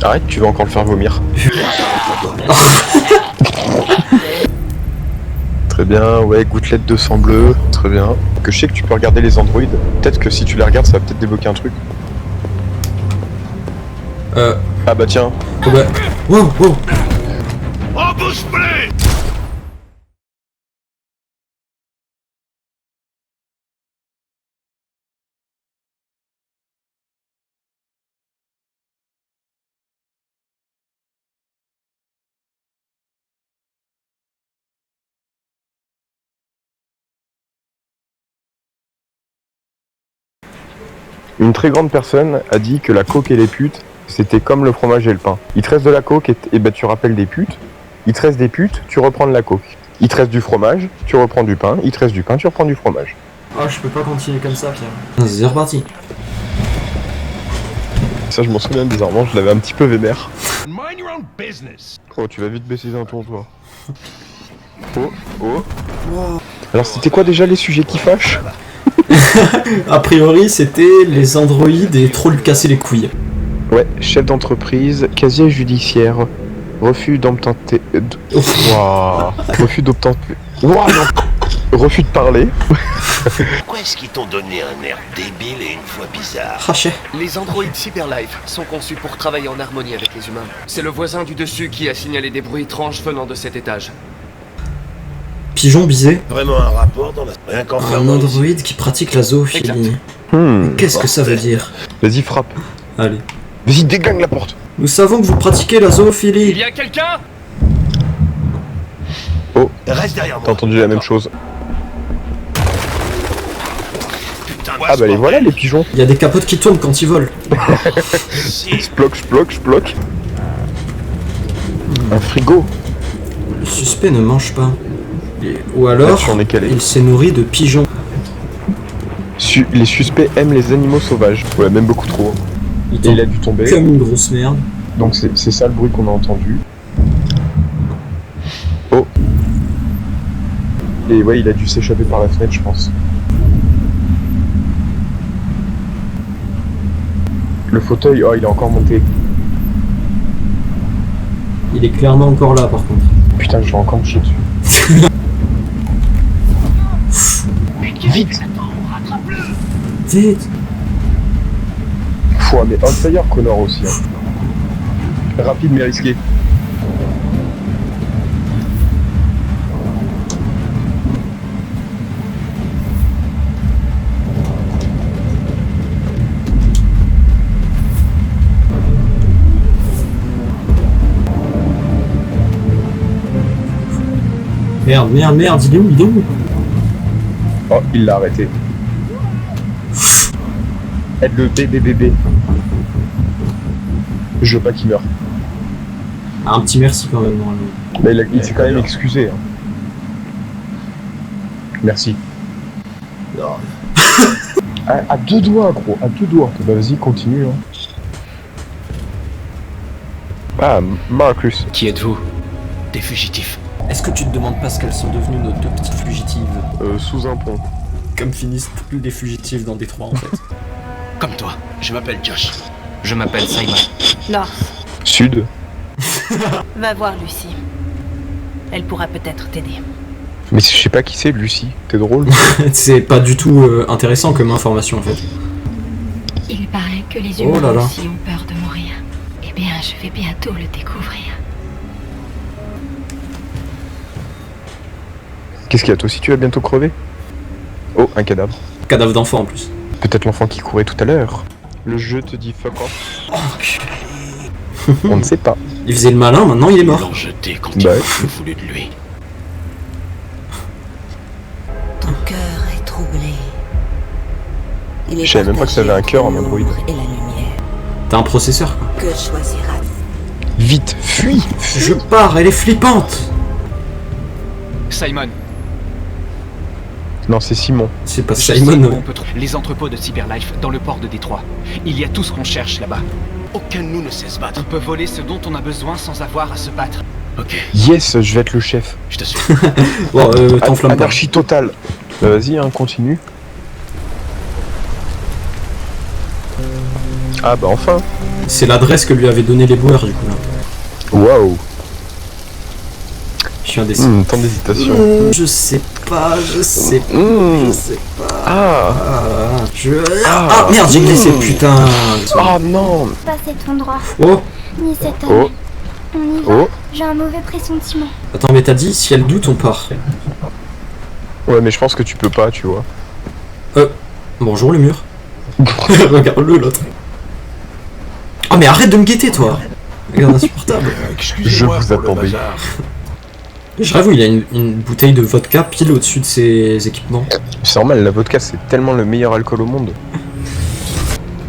Arrête, tu vas encore le faire vomir. Très bien, ouais, gouttelette de sang bleu, très bien. Que je sais que tu peux regarder les androïdes. Peut-être que si tu les regardes, ça va peut-être débloquer un truc. Ah bah tiens. Oh bah... Wow, wow. Oh, bouge plus! Une très grande personne a dit que la coke et les putes, c'était comme le fromage et le pain. Il te reste de la coke et ben tu rappelles des putes. Il te reste des putes, tu reprends de la coke. Il te reste du fromage, tu reprends du pain. Il te reste du pain, tu reprends du fromage. Oh, je peux pas continuer comme ça, Pierre. C'est reparti. Ça, je m'en souviens bizarrement, je l'avais un petit peu vénère. Mind your own business. Oh, tu vas vite baisser d'un ton, toi. Oh, oh. Alors, c'était quoi déjà les sujets qui fâchent? A priori, c'était les androïdes et trop lui casser les couilles. Ouais, chef d'entreprise, casier judiciaire, refus d'obtenter... Wouah. Refus d'obtenter... Wouah, non. Refus de parler. Pourquoi est-ce qu'ils t'ont donné un air débile et une fois bizarre? Rachet. Les androïdes Cyberlife sont conçus pour travailler en harmonie avec les humains. C'est le voisin du dessus qui a signalé des bruits étranges venant de cet étage. Pigeon bisé. Vraiment un rapport dans la... Rien qu'en Un fermant les yeux. androïde qui pratique la zoophilie. Hmm. Qu'est-ce que ça veut dire? Vas-y, frappe. Allez. Vas-y, dégagne la porte. Nous savons que vous pratiquez la Il zoophilie. y a quelqu'un? Oh, Reste derrière t'as moi. entendu la même chose. Putain, Ah bah les voilà les pigeons. Il y a des capotes qui tournent quand ils volent. Sploc, sploc, sploc. Un frigo. Le suspect ne mange pas. Ou alors, Là-dessus, on est calé. il s'est nourri de pigeons. Les suspects aiment les animaux sauvages. Ouais, même beaucoup trop. Et il a dû tomber. Comme une grosse merde. Donc c'est ça le bruit qu'on a entendu. Oh. Et ouais, il a dû s'échapper par la fenêtre, je pense. Le fauteuil, oh, il est encore monté. Il est clairement encore là par contre. Putain, je vais encore me chier dessus. Vite. Vite. Pouah, mais on fire Connor aussi. Hein. Rapide mais risqué. Merde, merde, merde, il est où? Il est où? Oh, il l'a arrêté. Aide le bébé. Je veux pas qu'il meure. Ah, un petit merci quand même. Normalement. Mais il s'est quand même excusé. Hein. Merci. Non. À deux doigts, gros, à deux doigts. Bah vas-y, continue. Hein. Ah, Marcus. Qui êtes-vous? Des fugitifs. Est-ce que tu te demandes pas ce qu'elles sont devenues nos deux petites fugitives? Sous un pont. Comme finissent tous les fugitifs dans Détroit en fait. Comme toi. Je m'appelle Josh. Je m'appelle Simon. North, Sud. va voir Lucie. Elle pourra peut-être t'aider. Mais je sais pas qui c'est, Lucie. T'es drôle. C'est pas du tout intéressant comme information en fait. Il paraît que les Oh humains là là. aussi ont peur de mourir. Eh bien, je vais bientôt le découvrir. Qu'est-ce qu'il y a, toi aussi tu vas bientôt crever? Oh, un cadavre. Cadavre d'enfant en plus. Peut-être l'enfant qui courait tout à l'heure. Le jeu te dit fuck off. On ne sait pas. Il faisait le malin, maintenant il est Ils mort. l'ont jeté quand Bah ils ouais. ont voulu de lui. Ton cœur est troublé. Il est Je savais même pas que ça avait un partagé cœur en entre Android. l'ombre et la lumière. T'as un processeur quoi. Que choisiras-tu? Vite, fuis. Je pars, elle est flippante. Simon. Non, c'est Simon. C'est pas Je sais Simon. où on peut trouver les entrepôts de Cyberlife dans le port de Détroit. Il y a tout ce qu'on cherche là-bas. Aucun de nous ne sait se battre. On peut voler ce dont on a besoin sans avoir à se battre. Ok, Yes, je vais être le chef. je te suis. Bon, t'enflamme pas. Anarchie totale. Bah, vas-y, hein, continue. Ah bah enfin. C'est l'adresse que lui avaient donné les boueurs du coup là. Waouh. Je suis indécis. Tant d'hésitation. Je sais pas. Ah. Ah merde, j'ai glissé, putain. Oh non. Pas cet endroit, Oh, ni cet Oh. homme. On y va. Oh. J'ai un mauvais pressentiment. attends, mais t'as dit si elle doute, on part. Ouais, mais je pense que tu peux pas, tu vois. Bonjour le mur. Regarde-le l'autre. Oh mais arrête de me guetter toi. Regarde, insupportable. Je vous attendais. Je rêve où il y a une bouteille de vodka pile au-dessus de ses équipements. C'est normal, la vodka c'est tellement le meilleur alcool au monde.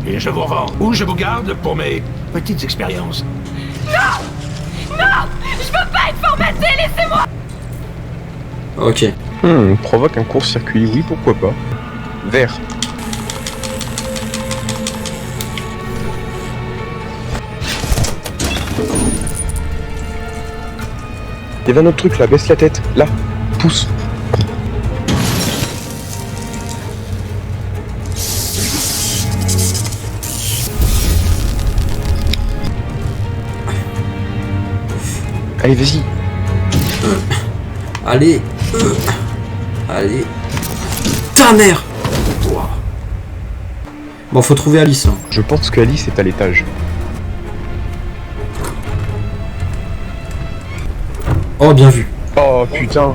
Et je vous revends. Ou je vous garde pour mes petites expériences. Ok. Provoque un court-circuit, oui, pourquoi pas. Vert. Il y avait un autre truc là, baisse la tête. Là, pousse. Allez, vas-y. Allez. Allez. Ta mère. Ouah. Bon, faut trouver Alice. Hein. Je pense qu'Alice est à l'étage. Oh, bien vu. Oh putain.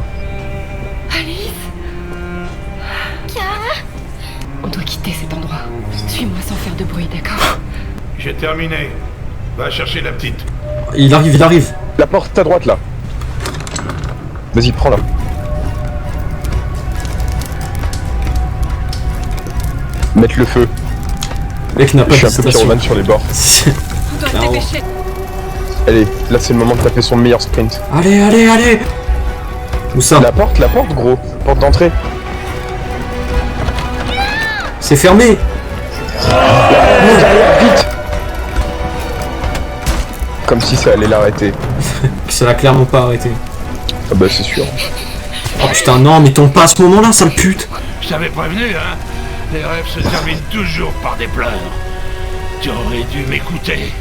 On doit quitter cet endroit. Suis-moi sans faire de bruit, d'accord? J'ai terminé. Va chercher la petite. Il arrive. La porte à droite là. Vas-y, prends-la. Mettre le feu. Mec n'a pas Je suis un peu d'hésitation. pyromane sur les bords. On doit Clairement. se dépêcher. Allez, là c'est le moment de taper son meilleur sprint. Allez. Où ça? La porte, gros. Porte d'entrée. C'est fermé. Vite. Comme si ça allait l'arrêter. Ça l'a clairement pas arrêté. Ah bah c'est sûr. Oh putain, non, mais tombe pas à ce moment-là, sale pute. Je t'avais prévenu, hein. Les rêves se terminent toujours par des pleurs. Tu aurais dû m'écouter.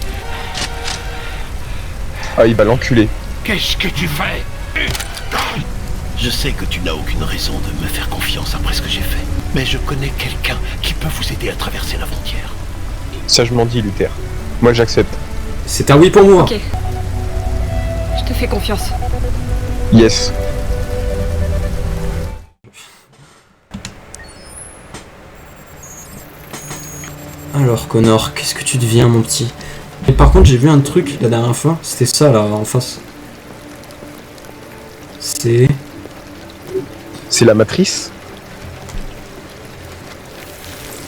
Ah, il va l'enculer. Qu'est-ce que tu fais? Je sais que tu n'as aucune raison de me faire confiance après ce que j'ai fait. Mais je connais quelqu'un qui peut vous aider à traverser la frontière. Sagement dit, Luther. Moi j'accepte. C'est un oui pour moi. Ok. Je te fais confiance. Yes. Alors Connor, qu'est-ce que tu deviens mon petit? Et par contre j'ai vu un truc la dernière fois, c'était ça là en face. C'est la matrice?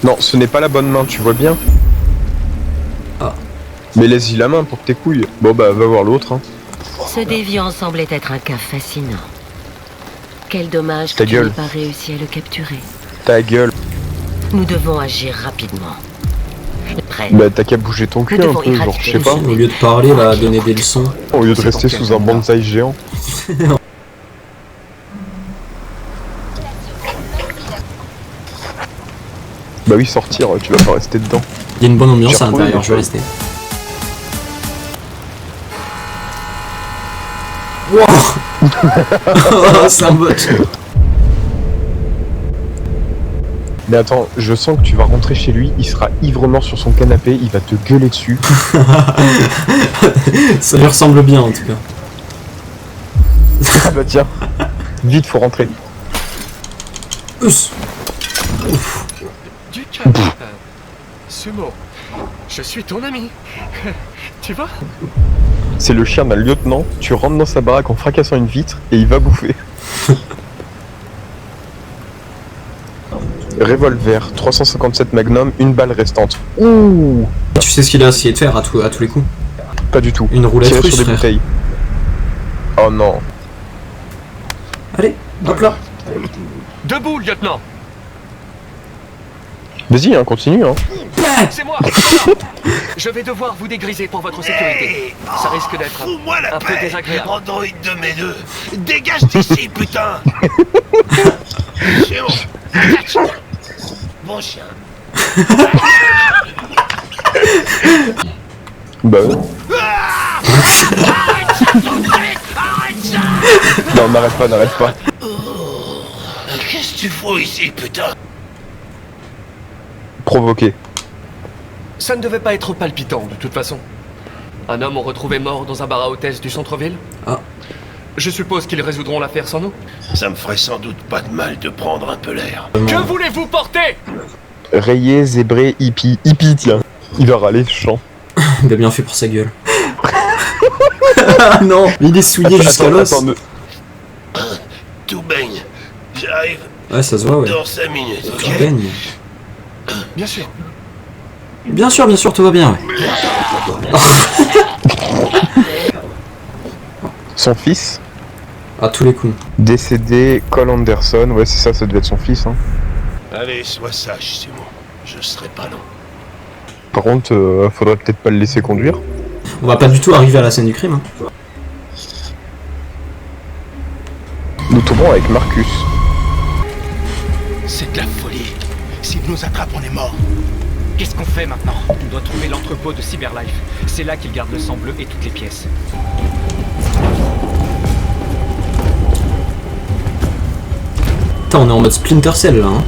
Non, ce n'est pas la bonne main, tu vois bien. Ah. Mais laisse-y la main pour tes couilles. Bon bah va voir l'autre. Hein. Ce déviant semblait être un cas fascinant. Quel dommage Ta que tu gueule. n'aies pas réussi à le capturer. Ta gueule. Nous devons agir rapidement. Prêt. Bah t'as qu'à bouger ton cul Nous un devons peu, genre je sais pas. au lieu de parler là, donner des leçons. Au lieu de rester sous un bonsaï géant. Bah oui, sortir, tu vas pas rester dedans. Il y a une bonne ambiance J'ai à retrouvé l'intérieur, des je vais choses. rester. Wow. C'est un bot. Mais attends, je sens que tu vas rentrer chez lui, il sera ivre mort sur son canapé, il va te gueuler dessus. Ça lui ressemble bien en tout cas. Ah bah tiens, vite faut rentrer. Us. Du calme. Sumo, je suis ton ami. Tu vois? C'est le chien d'un lieutenant, tu rentres dans sa baraque en fracassant une vitre et il va bouffer. Revolver, 357 Magnum, une balle restante. Ouh. Tu sais ce qu'il a essayé de faire à tous les coups? Pas du tout. Une roulette Tirer russe, sur des frère. bouteilles. Oh non. Allez, hop là. Debout, lieutenant. Vas-y, hein, continue. Hein. C'est moi. Je vais devoir vous dégriser pour votre sécurité. Ça risque d'être Fous-moi la un peu paix, désagréable. androïde de mes deux. Dégage d'ici, putain. C'est bon. Bon chien. Bah ouais. Non, n'arrête pas. Qu'est-ce que tu fous ici, putain? Provoqué. Ça ne devait pas être palpitant, de toute façon. Un homme retrouvé mort dans un bar à hôtesse du centre-ville. Ah. Je suppose qu'ils résoudront l'affaire sans nous. Ça me ferait sans doute pas de mal de prendre un peu l'air. Que voulez-vous porter? Rayé, zébré, hippie. Hippie, tiens. Il va râler, ce chant. Il a bien fait pour sa gueule. Non, mais il est souillé jusqu'à l'os. Tout baigne. J'arrive Ouais, ça se voit, ouais. dans 5 minutes, ok? Tu baignes. Bien sûr. Bien sûr, tout va bien, ouais. Son fils, À tous les coups. décédé, Cole Anderson. Ouais, c'est ça devait être son fils. Hein. Allez, sois sage, Simon. Je serai pas long. Par contre, faudrait peut-être pas le laisser conduire. On va pas du tout arriver à la scène du crime, hein. Nous tombons avec Marcus. C'est de la folie. S'il nous attrape, on est mort. Qu'est-ce qu'on fait maintenant? On doit trouver l'entrepôt de Cyberlife. C'est là qu'il garde le sang bleu et toutes les pièces. Putain, on est en mode Splinter Cell là, hein.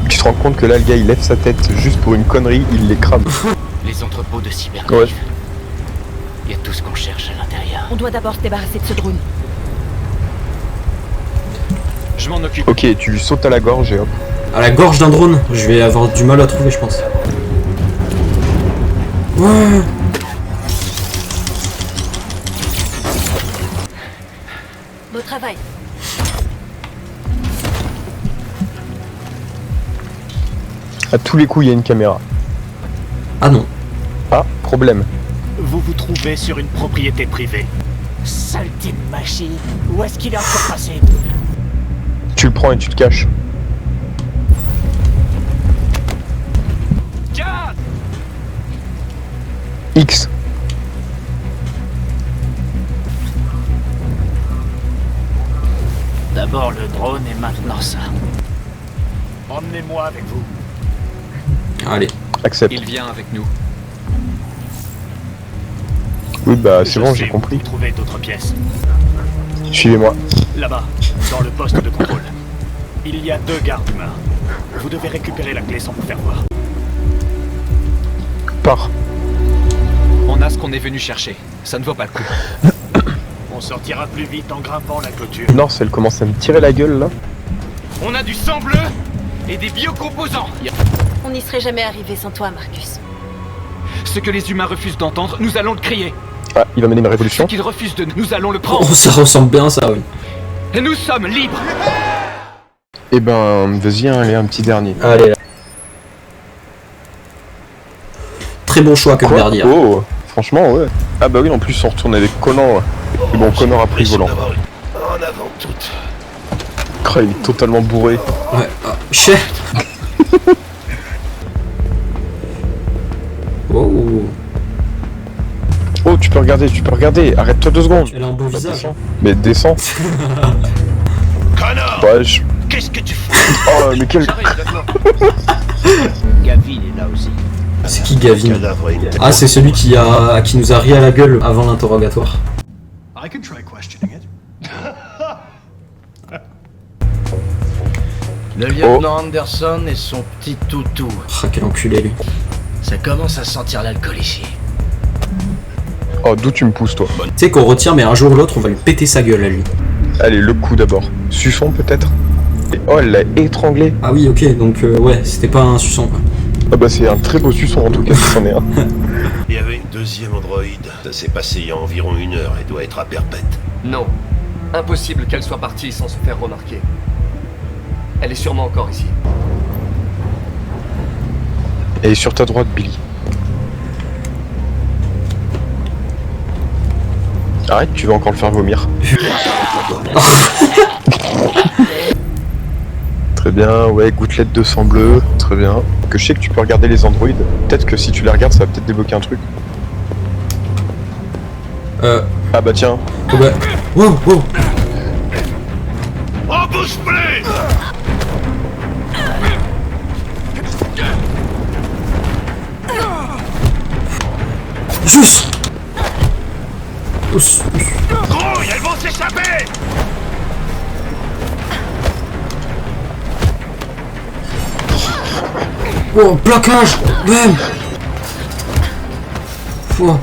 Tu te rends compte que là, le gars, il lève sa tête juste pour une connerie, il les crame. Les entrepôts de Cyberlife. Ouais. Il y a tout ce qu'on cherche à l'intérieur. On doit d'abord se débarrasser de ce drone. Je m'en occupe. Ok, tu lui sautes à la gorge et hop. À la gorge d'un drone, je vais avoir du mal à trouver, je pense. Ouais. Beau travail. À tous les coups, il y a une caméra. Ah non. Ah, problème. Vous vous trouvez sur une propriété privée. Saleté de machine. Où est-ce qu'il est encore passé? Tu le prends et tu te caches. Tiens! X. D'abord le drone et maintenant ça. Emmenez-moi avec vous. Allez. Accepte. Il vient avec nous. Oui, bah c'est bon, j'ai compris. Vous trouvez d'autres pièces. Suivez-moi. Là-bas, dans le poste de contrôle. Il y a 2 gardes humains. Vous devez récupérer la clé sans vous faire voir. Pars. On a ce qu'on est venu chercher. Ça ne vaut pas le coup. On sortira plus vite en grimpant la clôture. Norse, elle commence à me tirer la gueule là. On a du sang bleu et des biocomposants. On n'y serait jamais arrivé sans toi, Marcus. Ce que les humains refusent d'entendre, nous allons le crier. Ah, il va mener une Ce révolution. qu'ils refusent de nous allons le Oh, prendre. ça ressemble bien à ça, oui. Et nous sommes libres. Eh ben, vas-y, hein, allez, un petit dernier. Allez. Très bon choix que le Quoi dernier. Oh, franchement, ouais. Ah bah oui, en plus, on retourne avec Conan. Ouais. Et bon, Connor a pris le volant. En avant toute. Oh, il est totalement bourré. Ouais. Ah, chef. Oh. Oh, tu peux regarder. Arrête-toi 2 secondes. Elle a un beau visage. Descends. Mais descends. Connor! Ouais, Qu'est-ce que tu fous? Oh, mais quel... J'arrive, d'accord. Gavin est là aussi. C'est qui Gavin? Cadavre, il est- Ah, c'est celui qui nous a ri à la gueule avant l'interrogatoire. I can try questioning it. Le lieutenant Anderson et son petit toutou. Ah, quel enculé lui. Ça commence à sentir l'alcool ici. Oh, d'où tu me pousses, toi? Tu sais qu'on retient, mais un jour ou l'autre, on va lui péter sa gueule à lui. Allez, le coup d'abord. Suçon, peut-être? Et- Oh, elle l'a étranglé. Ah oui, ok, donc ouais, c'était pas un suçon quoi. Ah bah c'est un très beau suçon en tout cas, si c'en est un. Il y avait une deuxième androïde. Ça s'est passé il y a environ 1 heure et doit être à perpète. Non. Impossible qu'elle soit partie sans se faire remarquer. Elle est sûrement encore ici. Elle est sur ta droite, Billy. Arrête, tu vas encore le faire vomir. Très bien, ouais, gouttelette de sang bleu, très bien. Que je sais que tu peux regarder les androïdes. Peut-être que si tu les regardes, ça va peut-être débloquer un truc. Ah bah tiens. Oh bah. Wow, wow. Oh, bouge plus! Tchuss. Grouille, elles vont s'échapper! Oh, plaquage. Même. Oh.